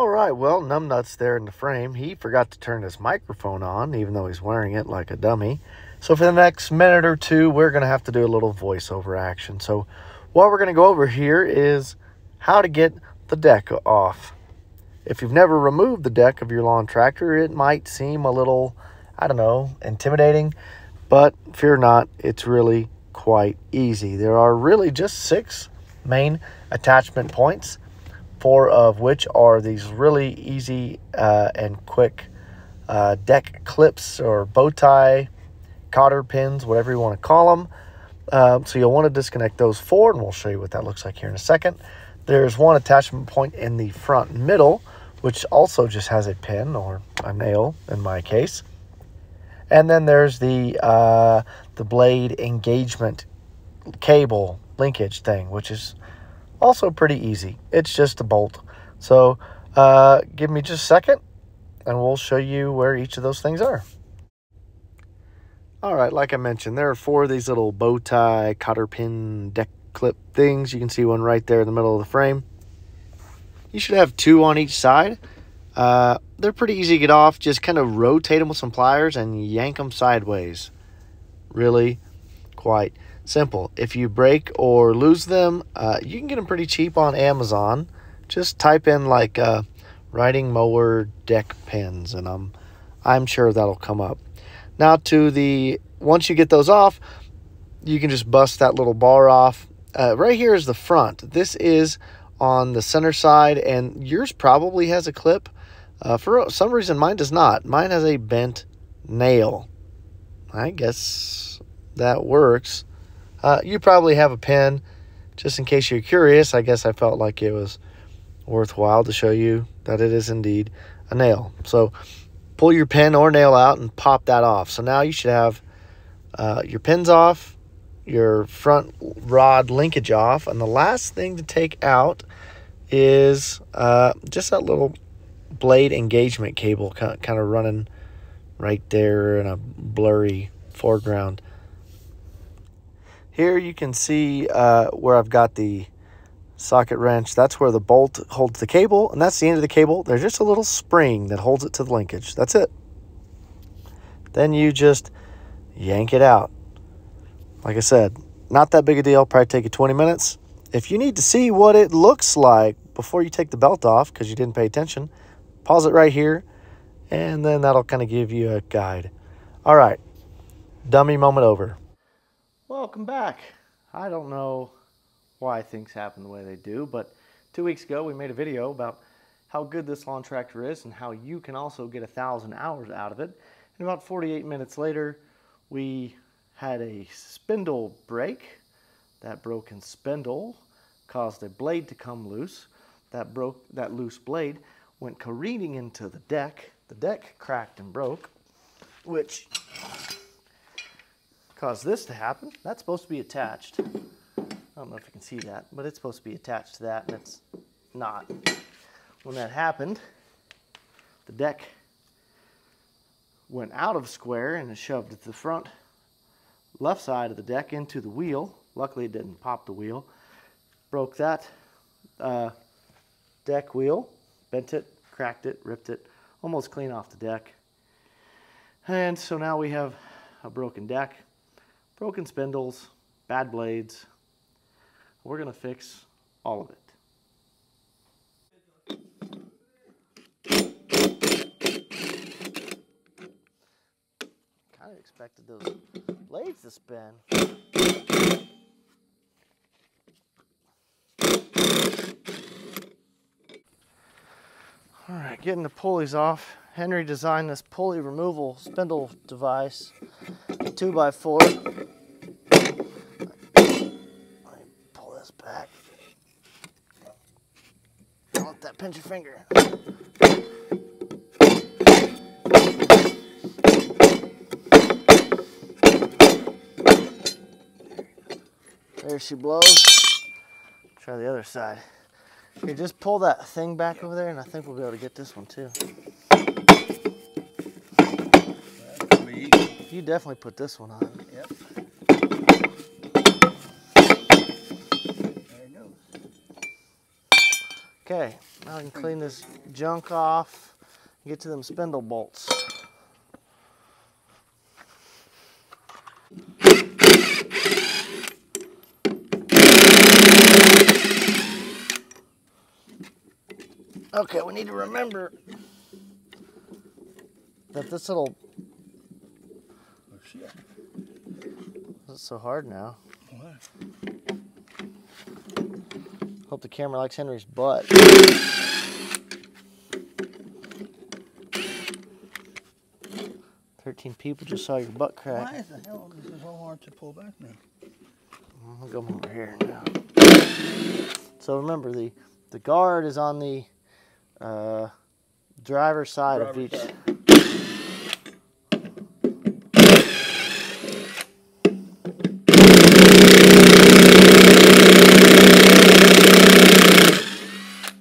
All right, well, Numbnuts there in the frame. He forgot to turn his microphone on, even though he's wearing it like a dummy. So for the next minute or two, we're going to have to do a little voiceover action. So what we're going to go over here is how to get the deck off. If you've never removed the deck of your lawn tractor, it might seem a little, I don't know, intimidating. But fear not, it's really quite easy. There are really just 6 main attachment points, 4 of which are these really easy and quick deck clips or bow tie, cotter pins, whatever you want to call them. So you'll want to disconnect those 4, and we'll show you what that looks like here in a second. There's one attachment point in the front middle, which also just has a pin or a nail in my case. And then there's the blade engagement cable linkage thing, which is also pretty easy. It's just a bolt. So give me just a second and we'll show you where each of those things are. All right, like I mentioned, there are 4 of these little bow tie, cotter pin, deck clip things. You can see one right there in the middle of the frame. You should have 2 on each side. They're pretty easy to get off. Just kind of rotate them with some pliers and yank them sideways. Really quite simple. If you break or lose them, you can get them pretty cheap on Amazon. Just type in like riding mower deck pins, and I'm sure that'll come up. Now once you get those off, you can just bust that little bar off. Right here is the front. This is on the center side, and yours probably has a clip. For some reason, mine does not. Mine has a bent nail. I guess that works. You probably have a pin. Just in case you're curious, I guess I felt like it was worthwhile to show you that it is indeed a nail. So pull your pin or nail out and pop that off. So now you should have your pins off, your front rod linkage off, and the last thing to take out is just that little blade engagement cable kind of running right there in a blurry foreground. Here you can see where I've got the socket wrench. That's where the bolt holds the cable, and that's the end of the cable. There's just a little spring that holds it to the linkage. That's it. Then you just yank it out. Like I said, not that big a deal. Probably take you 20 minutes. If you need to see what it looks like before you take the belt off because you didn't pay attention, pause it right here, and then that'll kind of give you a guide. All right, dummy moment over. Welcome back. I don't know why things happen the way they do, but 2 weeks ago we made a video about how good this lawn tractor is and how you can also get 1,000 hours out of it. And about 48 minutes later, we had a spindle break. That broken spindle caused a blade to come loose. That loose blade went careening into the deck. The deck cracked and broke, which caused this to happen. That's supposed to be attached. I don't know if you can see that, but it's supposed to be attached to that, and it's not. When that happened, the deck went out of square and it shoved the front left side of the deck into the wheel. Luckily, it didn't pop the wheel. Broke that deck wheel, bent it, cracked it, ripped it, almost clean off the deck. And so now we have a broken deck, broken spindles, bad blades. We're going to fix all of it. Kind of expected those blades to spin. All right, getting the pulleys off. Henry designed this pulley removal spindle device, 2x4. Let me pull this back. Don't let that pinch your finger. There she blows. Try the other side. Here, just pull that thing back over there, and I think we'll be able to get this one too. You definitely put this one on. Yep. There it goes. Okay, Now I can clean this junk off and get to them spindle bolts. Okay, we need to remember that this little... Oh, shit. It's so hard now. What? Hope the camera likes Henry's butt. "13 people just saw your butt crack." Why is the hell this is so hard to pull back now? I'll go over here now. So remember, the guard is on the driver's side of each.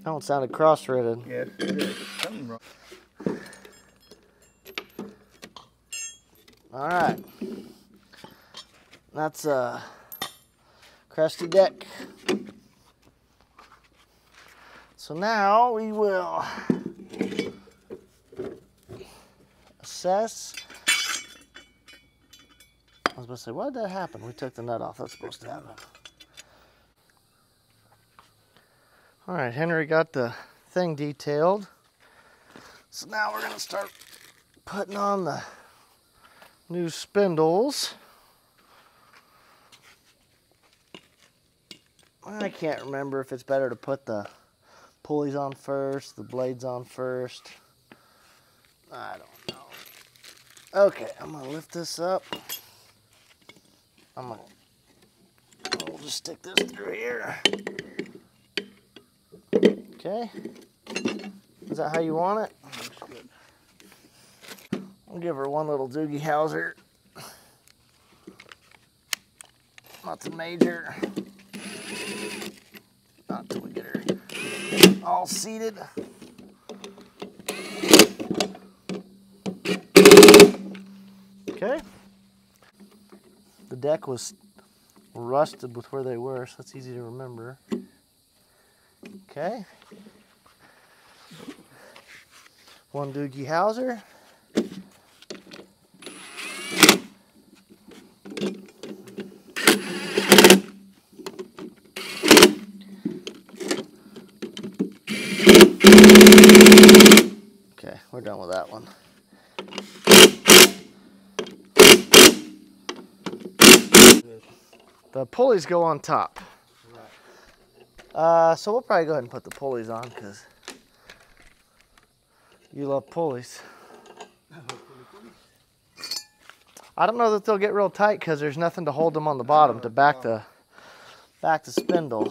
That one sounded cross-threaded. Yes, it is. Something wrong. All right. That's a crusty deck. So now we will assess. I was about to say, why did that happen? We took the nut off. That's supposed to happen. All right, Henry got the thing detailed. So now we're gonna start putting on the new spindles. I can't remember if it's better to put the pulleys on first, the blades on first. I don't know. Okay, I'm gonna lift this up. We'll just stick this through here. Okay. Is that how you want it? Looks good. I'll give her one little Doogie Howser. Nothing major. Not until we get her all seated. Okay. The deck was rusted with where they were, so that's easy to remember. Okay. One Doogie Howser. Okay, we're done with that one. The pulleys go on top. So we'll probably go ahead and put the pulleys on because you love pulleys. I don't know that they'll get real tight because there's nothing to hold them on the bottom to back the spindle.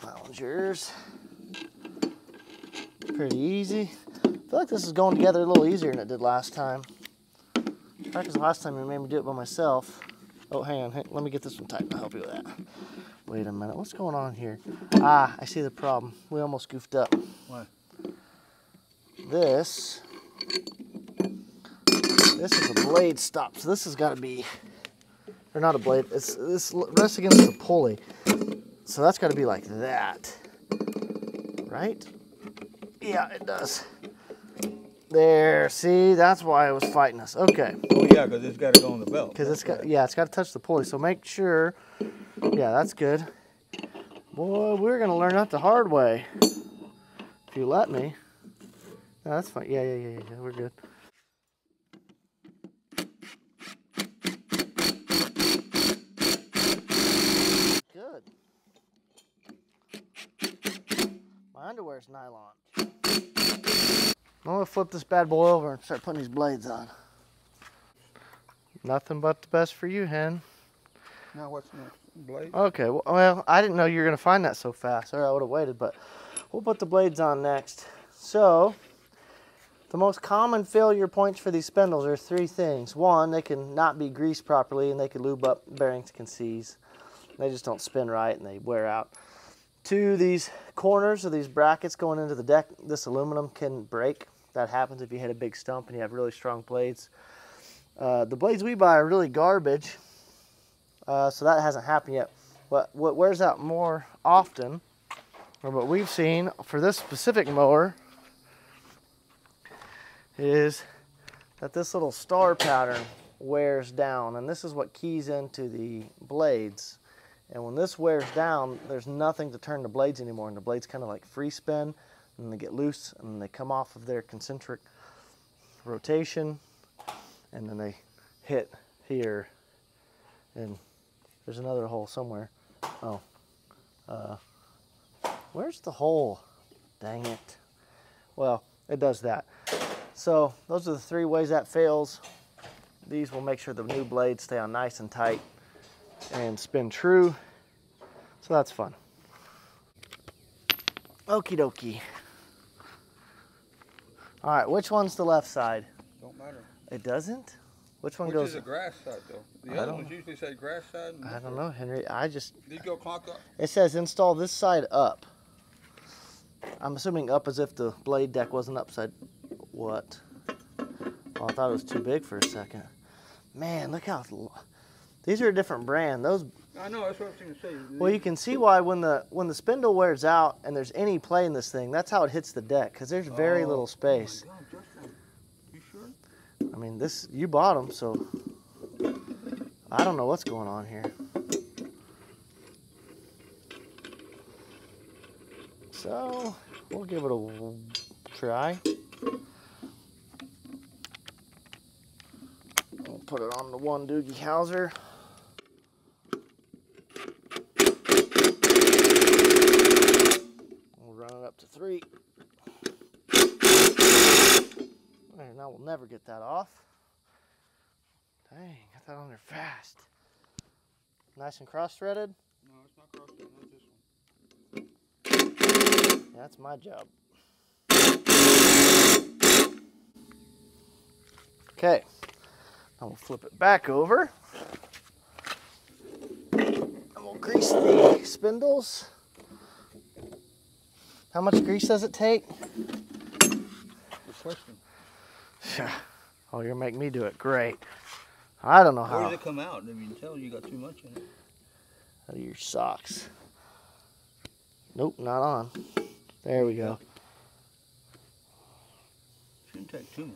That one's yours. Pretty easy. I feel like this is going together a little easier than it did last time. Because last time you made me do it by myself. Oh, hang on. Let me get this one tight. I'll help you with that. Wait a minute. What's going on here? Ah, I see the problem. We almost goofed up. What? This is a blade stop. So this has got to be, or not a blade. This rests against the pulley. So that's got to be like that. Right? Yeah, it does. There, see, that's why it was fighting us. Okay. Oh yeah, because it's got to go on the belt. Because it's got, yeah, it's got to touch the pulley. So make sure, yeah, that's good. Boy, we're gonna learn that the hard way. If you let me. No, that's fine. Yeah, we're good. Good. My underwear's nylon. I'm gonna flip this bad boy over and start putting these blades on. Nothing but the best for you, Hen. Now what's next? Blade? Okay, well, I didn't know you were gonna find that so fast, or I would have waited, but we'll put the blades on next. So, the most common failure points for these spindles are three things. One, they can not be greased properly and they can lube up, bearings can seize. They just don't spin right and they wear out. Two, these corners of these brackets going into the deck, this aluminum can break. That happens if you hit a big stump and you have really strong blades. The blades we buy are really garbage, so that hasn't happened yet. What wears out more often, or what we've seen for this specific mower, is that this little star pattern wears down, and this is what keys into the blades. And when this wears down, there's nothing to turn the blades anymore, and the blades kind of like free spin, and they get loose, and they come off of their concentric rotation, and then they hit here, and there's another hole somewhere. Oh, where's the hole? Dang it. Well, it does that. So those are the 3 ways that fails. These will make sure the new blades stay on nice and tight and spin true. So that's fun. Okie dokie. All right, which one's the left side? Don't matter. It doesn't? Which one Which goes? is the grass side though? The I other don't ones know. usually say grass side. I don't know, Henry. These go clock up. It says install this side up. I'm assuming up as if the blade deck wasn't upside. What? Oh, I thought it was too big for a second. Man, look how. These are a different brand. Those. I know, that's what I was going to say. Well, you can see why when the spindle wears out and there's any play in this thing, that's how it hits the deck, because there's very little space. Oh my God, Justin, you sure? I mean, you bought them, so I don't know what's going on here. So we'll give it a try. We'll put it on the one Doogie Howser. We'll run it up to 3. There, now we'll never get that off. Dang, got that on there fast. Nice and cross-threaded? No, it's not cross-threaded, not this one. That's my job. Okay, now we'll flip it back over. And we'll grease the spindles. How much grease does it take? Good question. Oh, you're making me do it. Great. I don't know Where how. does it come out? If you can tell you got too much in it. Out of your socks. Nope, not on. There we go. Shouldn't take too much.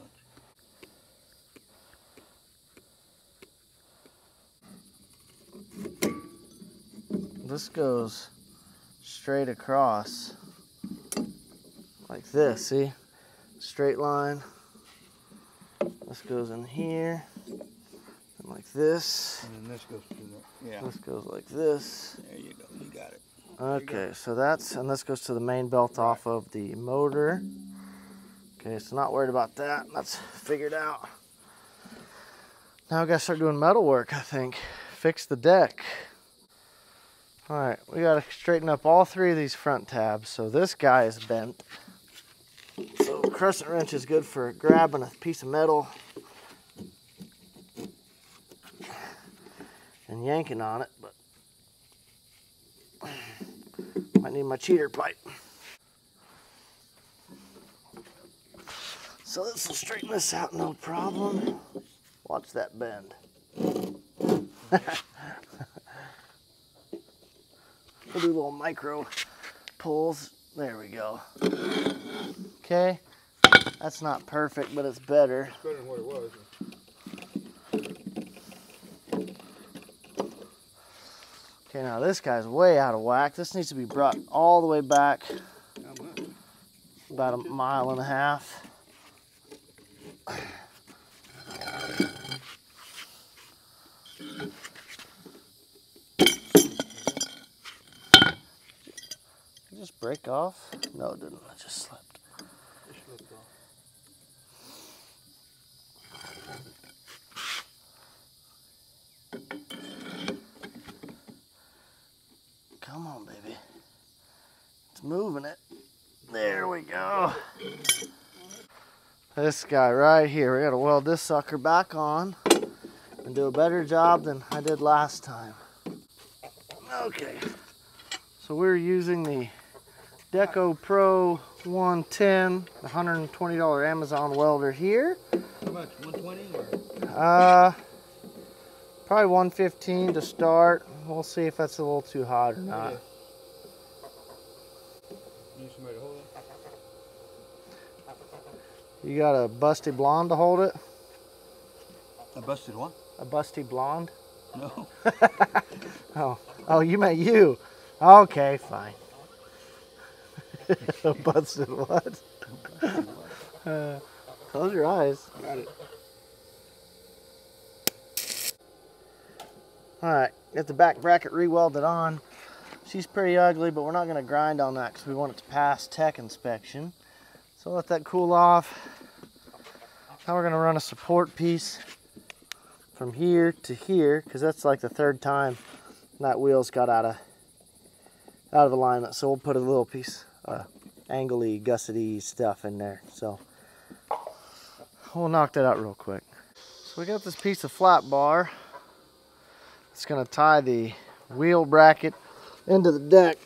This goes straight across like this, see? Straight line. This goes in here, and like this. And then this goes to the, yeah. This goes like this. There you go, you got it. Okay, so and this goes to the main belt off of the motor. Okay, so not worried about that. That's figured out. Now we gotta start doing metal work, I think. Fix the deck. All right, we gotta straighten up all 3 of these front tabs. So this guy is bent. So a crescent wrench is good for grabbing a piece of metal and yanking on it, but might need my cheater pipe. So this will straighten this out, no problem. Watch that bend. We'll do little micro pulls. There we go. Okay, that's not perfect, but it's better. It's better than what it was. Okay, now this guy's way out of whack. This needs to be brought all the way back How much? about 1.5 miles. Did it just break off? No, it didn't. It just slipped. It slipped off. Come on, baby. It's moving it. There we go. This guy right here, we gotta weld this sucker back on and do a better job than I did last time. Okay, so we're using the Deco Pro 110, the $120 Amazon welder here. How much? 120 or? Probably 115 to start. We'll see if that's a little too hot or not. Yeah. Need somebody to hold it? You got a busty blonde to hold it? I busted one? A busty blonde? No. Oh, you meant you. Okay, fine. A busted what? Close your eyes. Got it. All right, got the back bracket re-welded on. She's pretty ugly, but we're not gonna grind on that because we want it to pass tech inspection. So let that cool off. Now we're gonna run a support piece from here to here because that's like the third time that wheel's got out of alignment. So we'll put a little piece angly, gussety stuff in there. So we'll knock that out real quick. So we got this piece of flat bar. It's gonna tie the wheel bracket into the deck.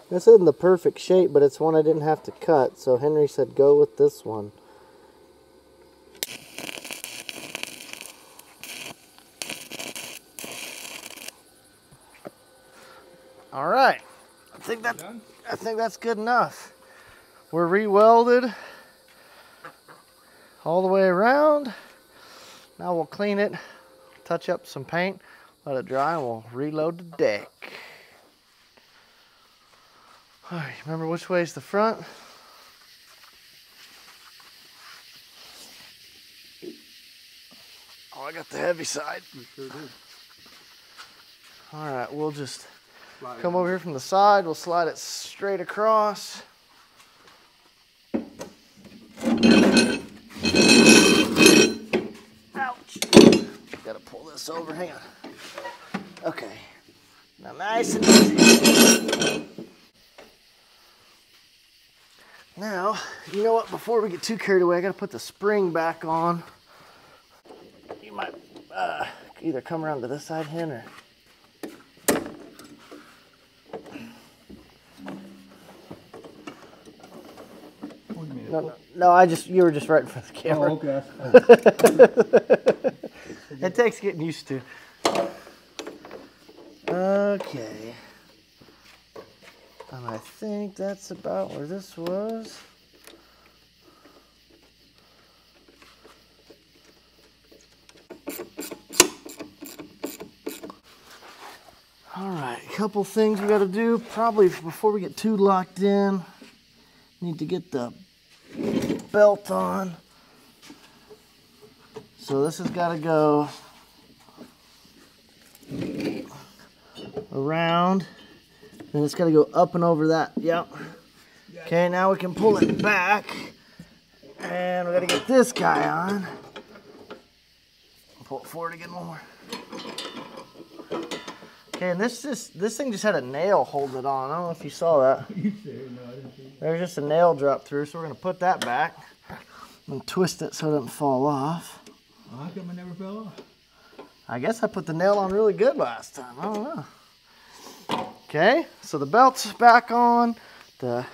This isn't the perfect shape, but it's one I didn't have to cut. So Henry said go with this one. All right, I think that's good enough. We're re-welded all the way around. Now we'll clean it, touch up some paint, let it dry, and we'll reload the deck. All right, remember which way is the front? Oh, I got the heavy side. We sure do. All right, we'll just come over here from the side. We'll slide it straight across. Ouch. Gotta pull this over, hang on. Okay, now nice and easy. Now, you know what, before we get too carried away, I gotta put the spring back on. You might either come around to this side, Hen, or... No, you were just right in front of the camera. Oh, okay. It takes getting used to. Okay. And I think that's about where this was. All right, a couple things we got to do probably before we get too locked in. Need to get the belt on. So this has got to go around, and it's got to go up and over that. Yep. Okay, now we can pull it back, and we got to get this guy on. Pull it forward again more. Okay, and this thing just had a nail holding it on. I don't know if you saw that. You said no, I didn't see it. There's just a nail drop through, so we're gonna put that back and twist it so it doesn't fall off. How come it never fell off? I guess I put the nail on really good last time. I don't know. Okay, so the belt's back on, the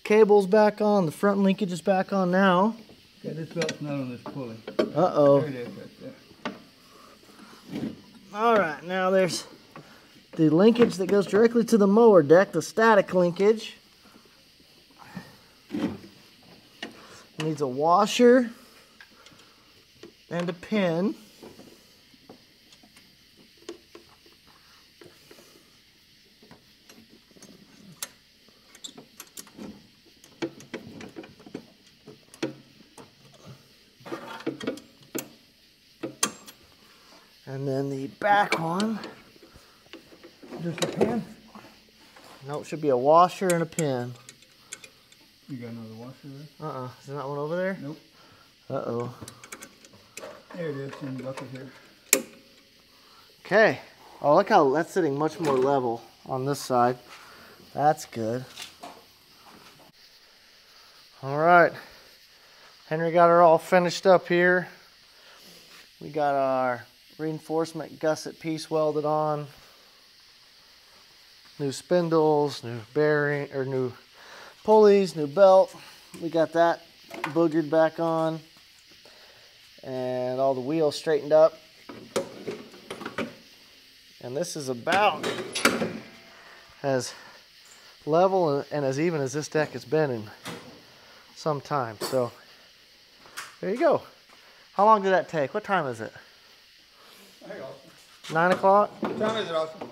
cable's back on, the front linkage is back on now. Okay, this belt's not on this pulley. Uh-oh. There it is, right there. All right, now there's the linkage that goes directly to the mower deck, the static linkage. It needs a washer and a pin. And then the back one. Just a pin? No, it should be a washer and a pin. You got another washer there? Uh-uh. Isn't that one over there? Nope. Uh-oh. There it is in the bucket here. Okay. Oh, look how that's sitting much more level on this side. That's good. All right. Henry got her all finished up here. We got our reinforcement gusset piece welded on. New spindles, new bearing, or new pulleys, new belt. We got that boogered back on. And all the wheels straightened up. And this is about as level and as even as this deck has been in some time. So there you go. How long did that take? What time is it? Hey, Austin. 9 o'clock? What time is it, Austin?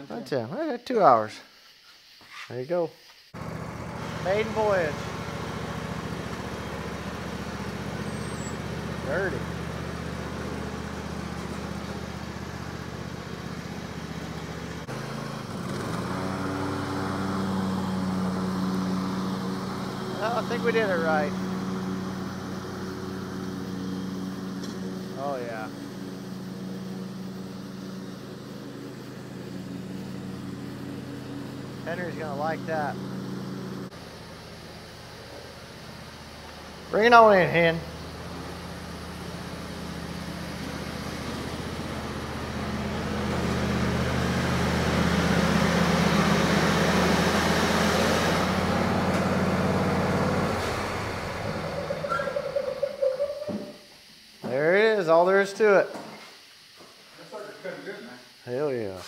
9:10. Okay, 2 hours. There you go. Maiden voyage. Dirty. Well, I think we did it right. Oh yeah. Henry's gonna like that. Bring it on in, Hen. There it is, all there is to it. That sucker's cutting good, man. Hell yeah.